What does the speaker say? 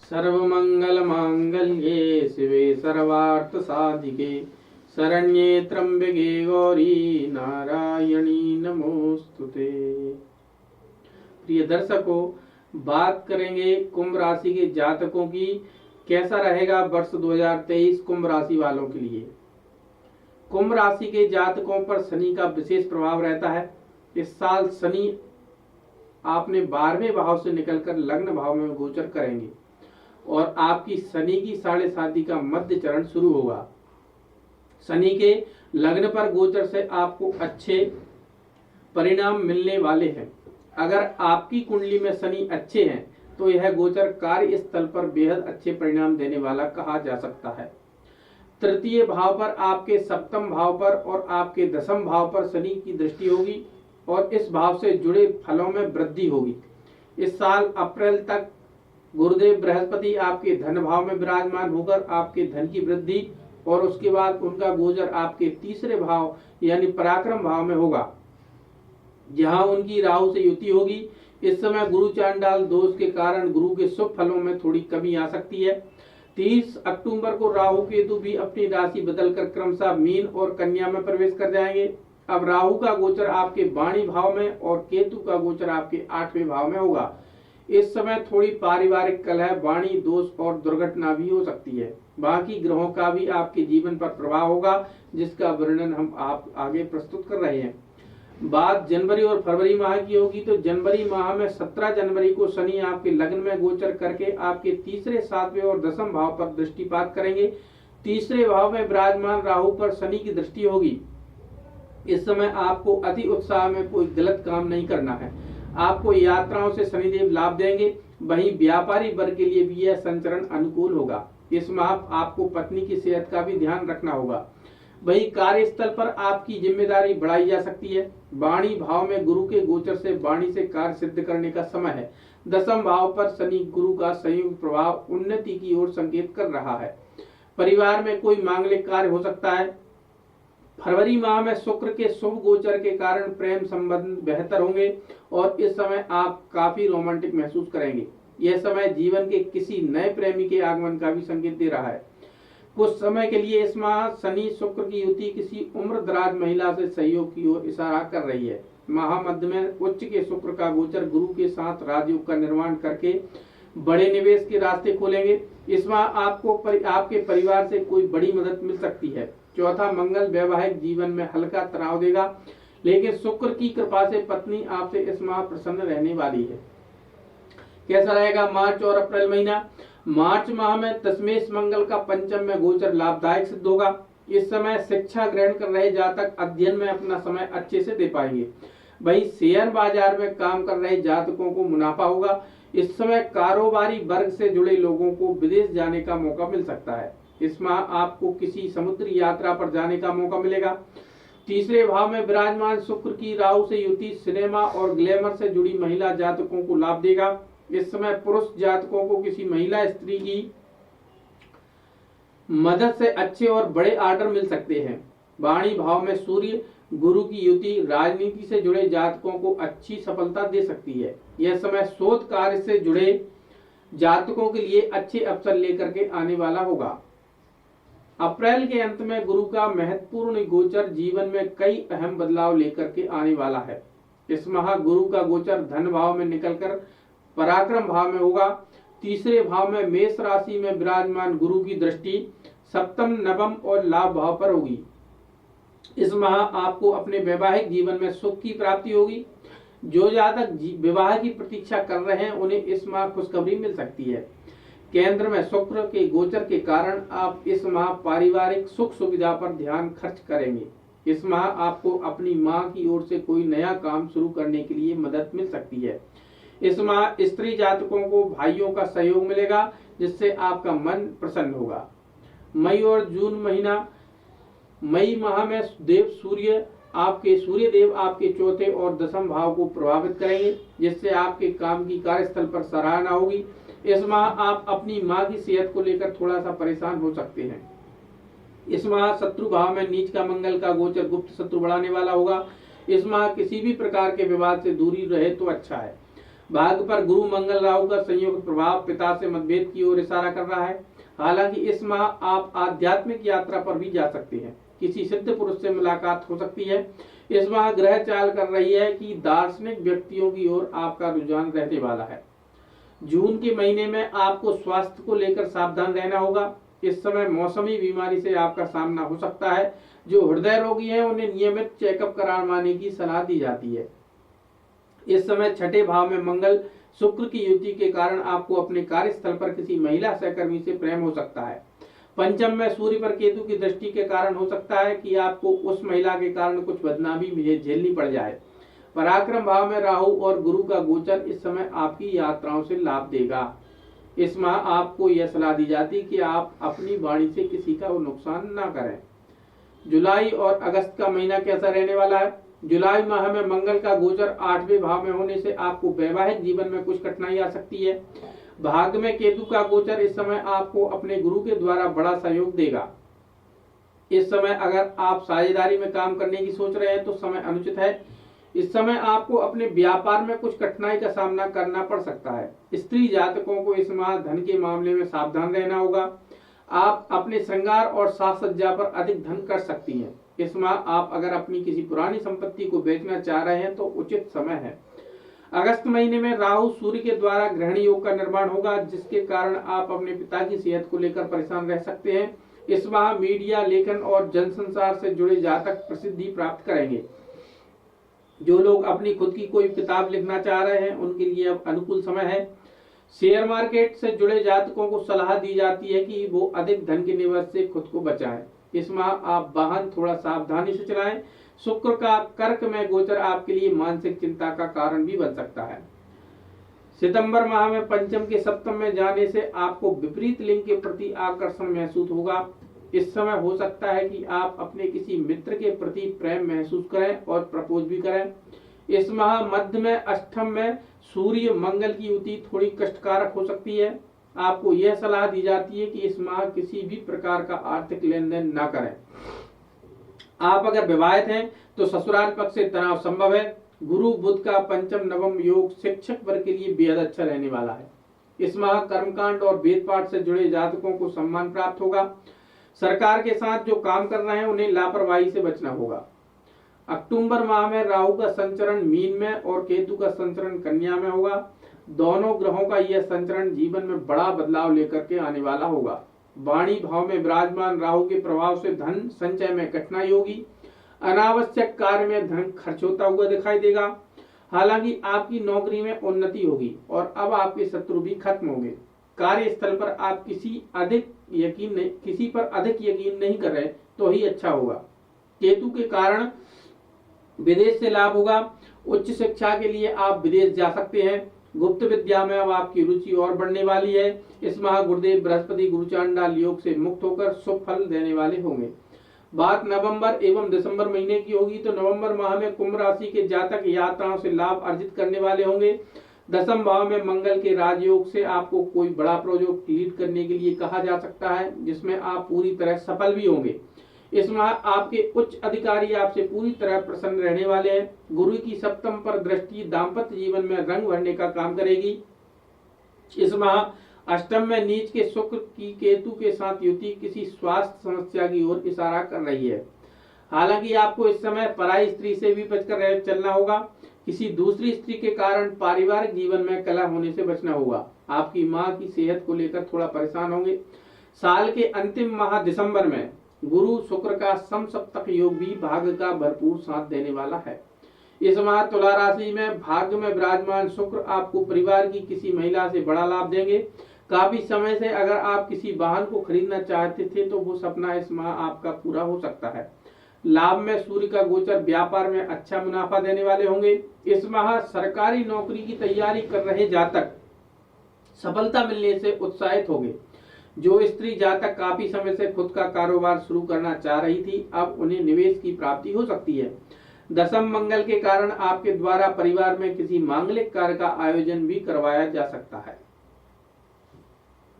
सर्वमंगलमांगल्ये शिवे सर्वार्थसाधिके शरण्ये त्र्यंबके गौरी नारायणी नमोस्तुते। प्रिय दर्शकों, बात करेंगे कुंभ राशि के जातकों की। कैसा रहेगा वर्ष 2023 कुंभ राशि वालों के लिए। कुंभ राशि के जातकों पर शनि का विशेष प्रभाव रहता है। इस साल शनि आपने 12वें भाव से निकलकर लग्न भाव में गोचर करेंगे और आपकी शनि की 7.5 का मध्य चरण शुरू होगा। शनि के लग्न पर गोचर से आपको अच्छे परिणाम मिलने वाले हैं। अगर आपकी कुंडली में शनि अच्छे हैं तो यह गोचर कार्य स्थल पर बेहद अच्छे परिणाम देने वाला कहा जा सकता है। तृतीय भाव पर, आपके सप्तम भाव पर और आपके दसम भाव पर शनि की दृष्टि होगी और इस भाव से जुड़े फलों में वृद्धि होगी। इस साल अप्रैल तक गुरुदेव बृहस्पति आपके धन भाव में विराजमान होकर आपके धन की वृद्धि और उसके बाद उनका गोचर आपके तीसरे भाव यानी पराक्रम भाव में होगा, जहां उनकी राहु से युति होगी। इस समय गुरु चांडाल दोष के कारण गुरु के शुभ फलों में थोड़ी कमी आ सकती है। 30 अक्टूबर को राहु केतु भी अपनी राशि बदलकर क्रमशः मीन और कन्या में प्रवेश कर जाएंगे। अब राहु का गोचर आपके वाणी भाव में और केतु का गोचर आपके 8वें भाव में होगा। इस समय थोड़ी पारिवारिक कलह, वाणी दोष और दुर्घटना भी हो सकती है। बाकी ग्रहों का भी आपके जीवन पर प्रभाव होगा, जिसका वर्णन हम आप आगे प्रस्तुत कर रहे हैं। बात जनवरी और फरवरी माह की होगी तो जनवरी माह में 17 जनवरी को शनि आपके लग्न में गोचर करके आपके तीसरे, 7वें और दसम भाव पर दृष्टिपात करेंगे। तीसरे भाव में विराजमान राहु पर शनि की दृष्टि होगी। इस समय आपको अति उत्साह में कोई गलत काम नहीं करना है। आपको यात्राओं से शनिदेव लाभ देंगे। वहीं व्यापारी वर्ग के लिए भी यह संचरण अनुकूल होगा। इस माह आपको पत्नी की सेहत का भी ध्यान रखना होगा। वहीं कार्यस्थल पर आपकी जिम्मेदारी बढ़ाई जा सकती है। वाणी भाव में गुरु के गोचर से वाणी से कार्य सिद्ध करने का समय है। दसम भाव पर शनि गुरु का संयुक्त प्रभाव उन्नति की ओर संकेत कर रहा है। परिवार में कोई मांगलिक कार्य हो सकता है। फरवरी माह में शुक्र के शुभ गोचर के कारण प्रेम संबंध बेहतर होंगे और इस समय आप काफी रोमांटिक महसूस करेंगे। यह समय जीवन के किसी नए प्रेमी के आगमन का भी संकेत दे रहा है। कुछ समय के लिए इस माह शनि शुक्र की युति किसी उम्र दराज महिला से सहयोग की ओर इशारा कर रही है। माह मध्य में उच्च के शुक्र का गोचर गुरु के साथ राजयोग का निर्माण करके बड़े निवेश के रास्ते खोलेंगे। इस माह आपको आपके परिवार से कोई बड़ी मदद मिल सकती है। चौथा, मंगल वैवाहिक जीवन में हल्का तनाव देगा, लेकिन शुक्र की कृपा से पत्नी आपसे इस माह प्रसन्न रहने वाली है। कैसा रहेगा मार्च और अप्रैल महीना। मार्च माह में दशमेश मंगल का पंचम में गोचर लाभदायक सिद्ध होगा। इस समय शिक्षा ग्रहण कर रहे जातक अध्ययन में अपना समय अच्छे से दे पाएंगे। वहीं शेयर बाजार में काम कर रहे जातकों को मुनाफा होगा। इस समय कारोबारी वर्ग से जुड़े लोगों को विदेश जाने का मौका मिल सकता है। इस माह आपको किसी समुद्री यात्रा पर जाने का मौका मिलेगा। तीसरे भाव में विराजमान शुक्र की राहु से युति सिनेमा और ग्लैमर से जुड़ी महिला जातकों को लाभ देगा। इस समय पुरुष जातकों को किसी महिला स्त्री की मदद से अच्छे और बड़े आर्डर मिल सकते हैं। वाणी भाव में सूर्य गुरु की युति राजनीति से जुड़े जातकों को अच्छी सफलता दे सकती है। यह समय शोध कार्य से जुड़े जातकों के लिए अच्छे अवसर लेकर के आने वाला होगा। अप्रैल के अंत में गुरु का महत्वपूर्ण गोचर जीवन में कई अहम बदलाव लेकर के आने वाला है। इस माह गुरु का गोचर धन भाव में निकलकर पराक्रम भाव में होगा। तीसरे भाव में मेष राशि में विराजमान गुरु की दृष्टि सप्तम, नवम और लाभ भाव पर होगी। इस माह आपको अपने वैवाहिक जीवन में सुख की प्राप्ति होगी। जो जातक विवाह की प्रतीक्षा कर रहे हैं उन्हें इस माह खुशखबरी मिल सकती है। केंद्र में शुक्र के गोचर के कारण आप इस माह पारिवारिक सुख सुविधा पर ध्यान खर्च करेंगे। इस माह आपको अपनी मां की ओर से कोई नया काम शुरू करने के लिए मदद मिल सकती है। इस माह स्त्री जातकों को भाइयों का सहयोग मिलेगा, जिससे आपका मन प्रसन्न होगा। मई और जून महीना। मई माह में सूर्य देव आपके चौथे और दसम भाव को प्रभावित करेंगे, जिससे आपके काम की कार्यस्थल पर सराहना होगी। इस माह आप अपनी मां की सेहत को लेकर थोड़ा सा परेशान हो सकते हैं। इस माह शत्रु भाव में नीच का मंगल का गोचर गुप्त शत्रु बढ़ाने वाला होगा। इस माह किसी भी प्रकार के विवाद से दूरी रहे तो अच्छा है। भाग्य पर गुरु मंगल राहु का संयुक्त प्रभाव पिता से मतभेद की ओर इशारा कर रहा है। हालांकि इस माह आप आध्यात्मिक यात्रा पर भी जा सकते हैं, किसी सिद्ध पुरुष से मुलाकात हो सकती है। इस माह ग्रह चाल कर रही है कि दार्शनिक व्यक्तियों की ओर आपका रुझान रहने वाला है। जून के महीने में आपको स्वास्थ्य को लेकर सावधान रहना होगा। इस समय मौसमी बीमारी से आपका सामना हो सकता है। जो हृदय रोगी हैं उन्हें नियमित चेकअप कराने की सलाह दी जाती है। इस समय छठे भाव में मंगल शुक्र की युति के कारण आपको अपने कार्यस्थल पर किसी महिला सहकर्मी से प्रेम हो सकता है। पंचम में सूर्य पर केतु की दृष्टि के कारण हो सकता है कि आपको उस महिला के कारण कुछ बदनामी झेलनी पड़ जाए। पराक्रम भाव में राहु और गुरु का गोचर इस समय आपकी यात्राओं से लाभ देगा। इस माह आपको यह सलाह दी जाती कि आप अपनी वाणी से किसी का नुकसान ना करें। जुलाई और अगस्त का महीना कैसा रहने वाला है? जुलाई माह में मंगल का गोचर 8वें भाव में होने से आपको वैवाहिक जीवन में कुछ कठिनाई आ सकती है। भाग्य में केतु का गोचर इस समय आपको अपने गुरु के द्वारा बड़ा सहयोग देगा। इस समय अगर आप साझेदारी में काम करने की सोच रहे हैं तो समय अनुचित है। इस समय आपको अपने व्यापार में कुछ कठिनाई का सामना करना पड़ सकता है। स्त्री जातकों को इस माह धन के मामले में सावधान रहना होगा। आप अपने श्रृंगार और साज सज्जा पर अधिक धन कर सकती हैं। इस माह आप अगर अपनी किसी पुरानी संपत्ति को बेचना चाह रहे हैं तो उचित समय है। अगस्त महीने में राहु सूर्य के द्वारा ग्रहण योग का निर्माण होगा, जिसके कारण आप अपने पिता की सेहत को लेकर परेशान रह सकते हैं। इस माह मीडिया, लेखन और जनसंचार से जुड़े जातक प्रसिद्धि प्राप्त करेंगे। जो लोग अपनी खुद की कोई किताब लिखना चाह रहे हैं उनके लिए अब अनुकूल समय है। शेयर मार्केट से जुड़े जातकों को सलाह दी जाती है कि वो अधिक धन के निवेश से खुद को बचाएं। इस माह आप वाहन थोड़ा सावधानी से चलाएं। शुक्र का कर्क में गोचर आपके लिए मानसिक चिंता का कारण भी बन सकता है। सितंबर माह में पंचम के सप्तम में जाने से आपको विपरीत लिंग के प्रति आकर्षण महसूस होगा। इस समय हो सकता है कि आप अपने किसी मित्र के प्रति प्रेम महसूस करें और प्रपोज भी करें। इस माह मध्य में अष्टम में सूर्य मंगल की युति थोड़ी कष्टकारक हो सकती है। आपको यह सलाह दी जाती है कि इस माह किसी भी प्रकार का आर्थिक लेन देन न करें। आप अगर विवाहित हैं तो ससुराल पक्ष से तनाव संभव है। गुरु बुध का पंचम नवम योग शिक्षक वर्ग के लिए बेहद अच्छा रहने वाला है। इस माह कर्मकांड और वेद पाठ से जुड़े जातकों को सम्मान प्राप्त होगा। सरकार के साथ जो काम कर रहे हैं उन्हें लापरवाही से बचना होगा। अक्टूबर माह में राहु का संचरण मीन में और केतु का संचरण कन्या में होगा। दोनों ग्रहों का यह संचरण जीवन में बड़ा बदलाव लेकर के आने वाला होगा। वाणी भाव में विराजमान राहु के प्रभाव से धन संचय में कठिनाई होगी। अनावश्यक कार्य में धन खर्च होता हुआ दिखाई देगा। हालांकि आपकी नौकरी में उन्नति होगी और अब आपके शत्रु भी खत्म होंगे। कार्यस्थल पर आप किसी पर अधिक यकीन नहीं कर रहे तो ही अच्छा होगा। केतु के कारण विदेश से लाभ होगा। उच्च शिक्षा के लिए आप विदेश जा सकते हैं। गुप्त विद्या में अब आपकी रुचि और बढ़ने वाली है। इस माह गुरुदेव बृहस्पति गुरुचांडाल योग से मुक्त होकर शुभ फल देने वाले होंगे। बात नवंबर एवं दिसंबर महीने की होगी तो नवंबर माह में कुंभ राशि के जातक यात्राओं से लाभ अर्जित करने वाले होंगे। दसम भाव में मंगल के राजयोग से आपको कोई बड़ा प्रोजेक्ट लीड करने के लिए कहा जा सकता है, जिसमें आप पूरी तरह सफल भी होंगे। इस माह आपके उच्च अधिकारी आपसे पूरी तरह प्रसन्न रहने वाले हैं। गुरु की सप्तम पर दृष्टि दाम्पत्य जीवन में रंग भरने का काम करेगी। इस माह अष्टम में नीच के शुक्र की केतु के साथ युति किसी स्वास्थ्य समस्या की ओर इशारा कर रही है। हालांकि आपको इस समय पराई स्त्री से भी बचकर चलना होगा। किसी दूसरी स्त्री के कारण पारिवारिक जीवन में कलह होने से बचना होगा। आपकी माँ की सेहत को लेकर थोड़ा परेशान होंगे। साल के अंतिम माह दिसंबर में गुरु शुक्र का समसप्तक योग भी भाग्य का भरपूर साथ देने वाला है। इस माह तुला राशि में भाग्य में विराजमान शुक्र आपको परिवार की किसी महिला से बड़ा लाभ देंगे। काफी समय से अगर आप किसी वाहन को खरीदना चाहते थे तो वो सपना इस माह आपका पूरा हो सकता है। लाभ में सूर्य का गोचर व्यापार में अच्छा मुनाफा देने वाले होंगे। इस माह सरकारी नौकरी की तैयारी कर रहे जातक सफलता मिलने से उत्साहित होंगे। जो स्त्री जातक काफी समय से खुद का कारोबार शुरू करना चाह रही थी, अब उन्हें निवेश की प्राप्ति हो सकती है। दसम मंगल के कारण आपके द्वारा परिवार में किसी मांगलिक कार्य का आयोजन भी करवाया जा सकता है।